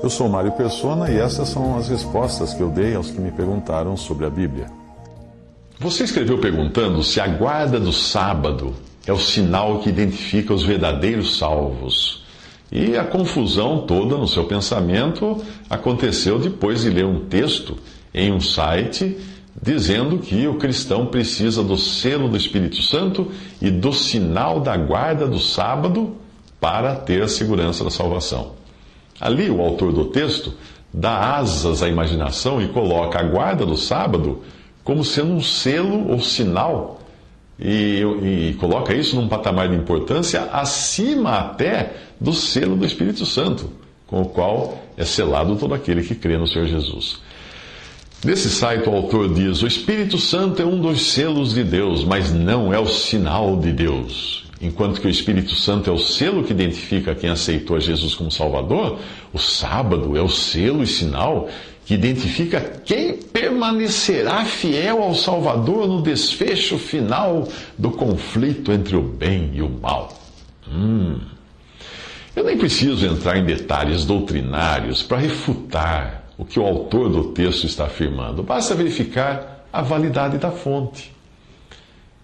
Eu sou Mário Persona e essas são as respostas que eu dei aos que me perguntaram sobre a Bíblia. Você escreveu perguntando se a guarda do sábado é o sinal que identifica os verdadeiros salvos. E a confusão toda no seu pensamento aconteceu depois de ler um texto em um site dizendo que o cristão precisa do selo do Espírito Santo e do sinal da guarda do sábado para ter a segurança da salvação. Ali, o autor do texto dá asas à imaginação e coloca a guarda do sábado como sendo um selo ou sinal, e coloca isso num patamar de importância acima até do selo do Espírito Santo, com o qual é selado todo aquele que crê no Senhor Jesus. Nesse site, o autor diz: o Espírito Santo é um dos selos de Deus, mas não é o sinal de Deus. Enquanto que o Espírito Santo é o selo que identifica quem aceitou a Jesus como Salvador, o sábado é o selo e sinal que identifica quem permanecerá fiel ao Salvador no desfecho final do conflito entre o bem e o mal. Eu nem preciso entrar em detalhes doutrinários para refutar o que o autor do texto está afirmando. Basta verificar a validade da fonte.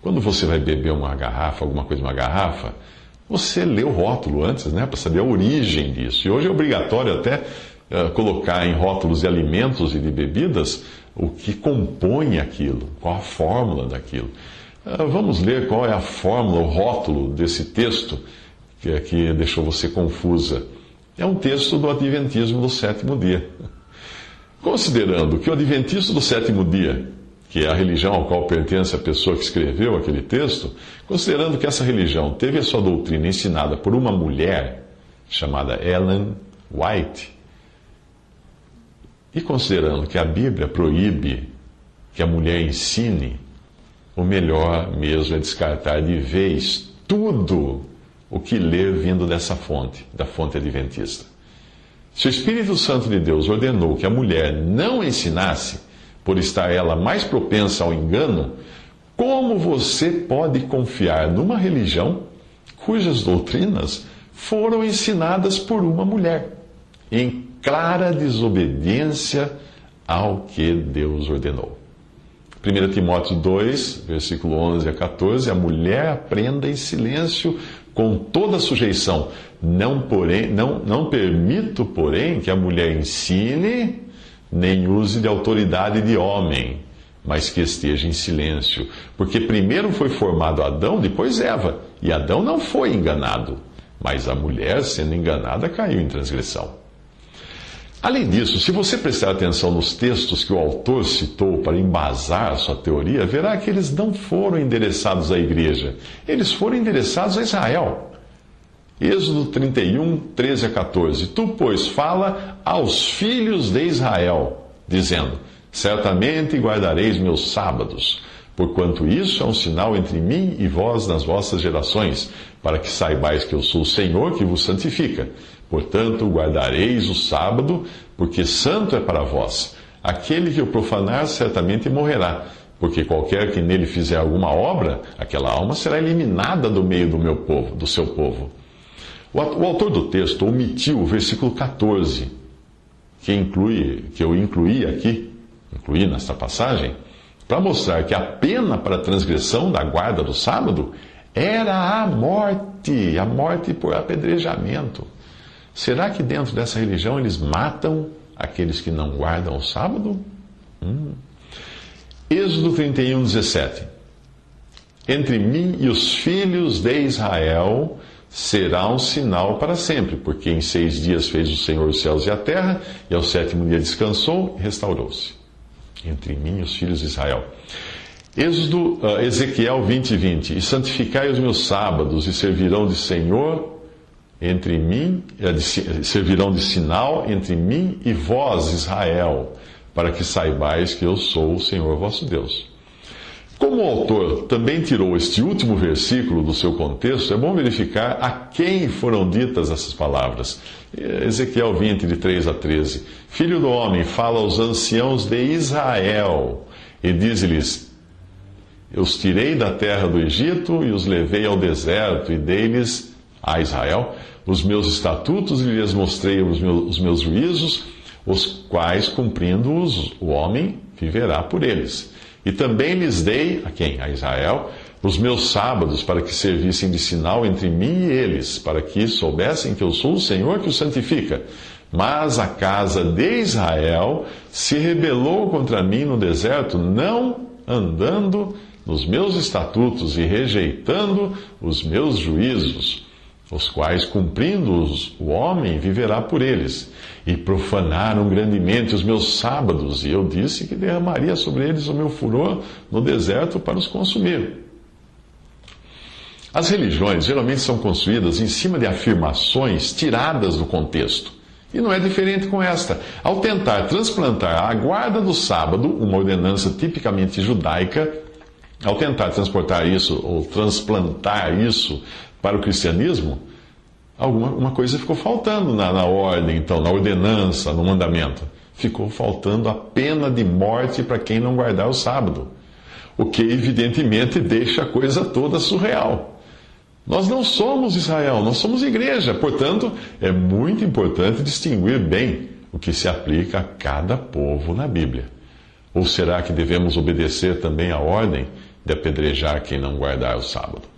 Quando você vai beber uma garrafa, alguma coisa de uma garrafa, você lê o rótulo antes, né, para saber a origem disso. E hoje é obrigatório até colocar em rótulos de alimentos e de bebidas o que compõe aquilo, qual a fórmula daquilo. Vamos ler qual é a fórmula, o rótulo desse texto que deixou você confusa. É um texto do Adventismo do sétimo dia. Considerando que o Adventista do sétimo dia, que é a religião ao qual pertence a pessoa que escreveu aquele texto, considerando que essa religião teve a sua doutrina ensinada por uma mulher chamada Ellen White, e considerando que a Bíblia proíbe que a mulher ensine, o melhor mesmo é descartar de vez tudo o que ler vindo dessa fonte, da fonte adventista. Se o Espírito Santo de Deus ordenou que a mulher não ensinasse, por estar ela mais propensa ao engano, como você pode confiar numa religião cujas doutrinas foram ensinadas por uma mulher, em clara desobediência ao que Deus ordenou? 1 Timóteo 2, versículo 11 a 14, a mulher aprenda em silêncio com toda sujeição. Não permito, porém, que a mulher ensine, nem use de autoridade de homem, mas que esteja em silêncio. Porque primeiro foi formado Adão, depois Eva. E Adão não foi enganado, mas a mulher, sendo enganada, caiu em transgressão. Além disso, se você prestar atenção nos textos que o autor citou para embasar a sua teoria, verá que eles não foram endereçados à igreja, eles foram endereçados a Israel. Êxodo 31, 13 a 14. Tu, pois, fala aos filhos de Israel, dizendo: certamente guardareis meus sábados, porquanto isso é um sinal entre mim e vós nas vossas gerações, para que saibais que eu sou o Senhor que vos santifica. Portanto, guardareis o sábado, porque santo é para vós. Aquele que o profanar certamente morrerá, porque qualquer que nele fizer alguma obra, aquela alma será eliminada do meio do meu povo, do seu povo. O autor do texto omitiu o versículo 14, que eu incluí nesta passagem, para mostrar que a pena para a transgressão da guarda do sábado era a morte por apedrejamento. Será que dentro dessa religião eles matam aqueles que não guardam o sábado? Êxodo 31, 17. Entre mim e os filhos de Israel será um sinal para sempre, porque em 6 dias fez o Senhor os céus e a terra, e ao 7º dia descansou e restaurou-se. Entre mim e os filhos de Israel. Ezequiel 20, 20. E santificai os meus sábados, e servirão de Senhor entre mim, servirão de sinal entre mim e vós, Israel, para que saibais que eu sou o Senhor vosso Deus. Como o autor também tirou este último versículo do seu contexto, é bom verificar a quem foram ditas essas palavras. Ezequiel 20, de 3 a 13. Filho do homem, fala aos anciãos de Israel, e diz-lhes: eu os tirei da terra do Egito e os levei ao deserto, e dei-lhes a Israel os meus estatutos e lhes mostrei os meus juízos, os quais, cumprindo-os, o homem viverá por eles. E também lhes dei, a quem? A Israel, os meus sábados, para que servissem de sinal entre mim e eles, para que soubessem que eu sou o Senhor que os santifica. Mas a casa de Israel se rebelou contra mim no deserto, não andando nos meus estatutos e rejeitando os meus juízos, os quais, cumprindo-os, o homem viverá por eles. E profanaram grandemente os meus sábados, e eu disse que derramaria sobre eles o meu furor no deserto para os consumir. As religiões geralmente são construídas em cima de afirmações tiradas do contexto. E não é diferente com esta. Ao tentar transplantar a guarda do sábado, uma ordenança tipicamente judaica, ao tentar transportar isso ou transplantar isso para o cristianismo, uma coisa ficou faltando na ordem, então, na ordenança, no mandamento. Ficou faltando a pena de morte para quem não guardar o sábado. O que, evidentemente, deixa a coisa toda surreal. Nós não somos Israel, nós somos igreja. Portanto, é muito importante distinguir bem o que se aplica a cada povo na Bíblia. Ou será que devemos obedecer também à ordem de apedrejar quem não guardar o sábado?